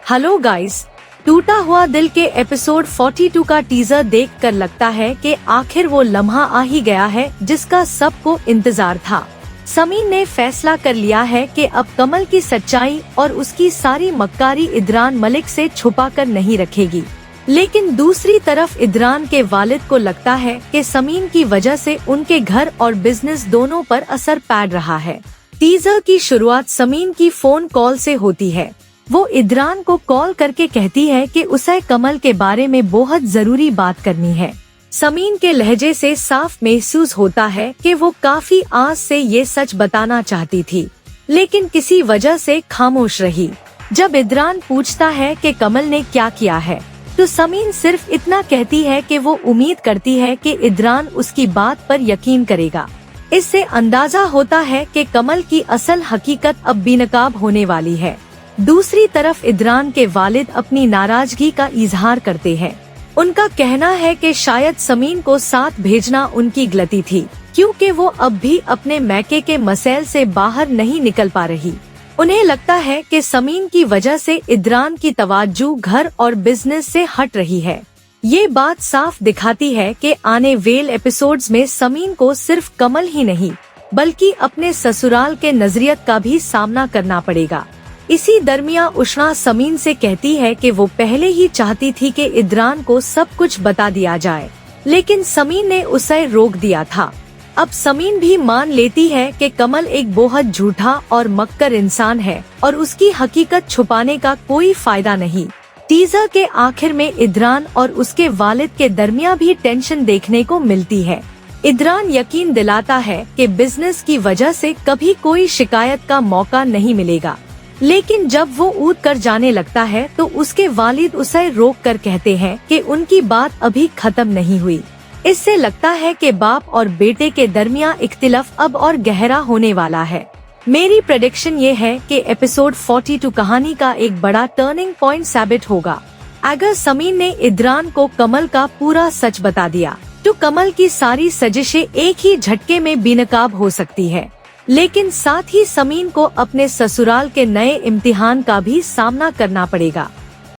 Hello guys, टूटा हुआ दिल के एपिसोड 42 का टीजर देखकर लगता है कि आखिर वो लम्हा आ ही गया है जिसका सबको इंतजार था। समीन ने फैसला कर लिया है कि अब कमल की सच्चाई और उसकी सारी मक्कारी इदरान मलिक से छुपा कर नहीं रखेगी। लेकिन दूसरी तरफ इदरान के वालिद को लगता है कि समीन की वजह से उनके घर और बिजनेस दोनों पर असर पड़ रहा है। टीजर की शुरुआत समीन की फोन कॉल से होती है। वो इदरान को कॉल करके कहती है कि उसे कमल के बारे में बहुत जरूरी बात करनी है। समीन के लहजे से साफ महसूस होता है कि वो काफी आस से ये सच बताना चाहती थी, लेकिन किसी वजह से खामोश रही। जब इदरान पूछता है कि कमल ने क्या किया है, तो समीन सिर्फ इतना कहती है कि वो उम्मीद करती है कि इदरान उसकी बात पर यकीन करेगा। इससे अंदाजा होता है कि कमल की असल हकीकत अब बेनकाब होने वाली है। दूसरी तरफ इदरान के वालिद अपनी नाराजगी का इजहार करते हैं। उनका कहना है कि शायद समीन को साथ भेजना उनकी गलती थी, क्योंकि वो अब भी अपने मैके के मसैल से बाहर नहीं निकल पा रही। उन्हें लगता है कि समीन की वजह से इदरान की तवज्जो घर और बिजनेस से हट रही है। ये बात साफ दिखाती है कि आने वाले एपिसोड्स में समीन को सिर्फ कमल ही नहीं, बल्कि अपने ससुराल के नजरियत का भी सामना करना पड़ेगा। इसी दरमियान उष्णा समीन से कहती है कि वो पहले ही चाहती थी कि इदरान को सब कुछ बता दिया जाए, लेकिन समीन ने उसे रोक दिया था। अब समीन भी मान लेती है कि कमल एक बहुत झूठा और मक्कर इंसान है और उसकी हकीकत छुपाने का कोई फायदा नहीं। टीजर के आखिर में इदरान और उसके वालिद के दरमियान भी टेंशन देखने को मिलती है। इदरान यकीन दिलाता है कि बिजनेस की वजह से कभी कोई शिकायत का मौका नहीं मिलेगा, लेकिन जब वो ऊद कर जाने लगता है तो उसके वालिद उसे रोक कर कहते हैं कि उनकी बात अभी खत्म नहीं हुई। इससे लगता है कि बाप और बेटे के दरमियान इख्तिलाफ अब और गहरा होने वाला है। मेरी प्रेडिक्शन ये है कि एपिसोड 42 कहानी का एक बड़ा टर्निंग पॉइंट साबित होगा। अगर समीन ने इदरान को कमल का पूरा सच बता दिया, तो कमल की सारी साजिशें एक ही झटके में बेनकाब हो सकती है। लेकिन साथ ही समीन को अपने ससुराल के नए इम्तिहान का भी सामना करना पड़ेगा।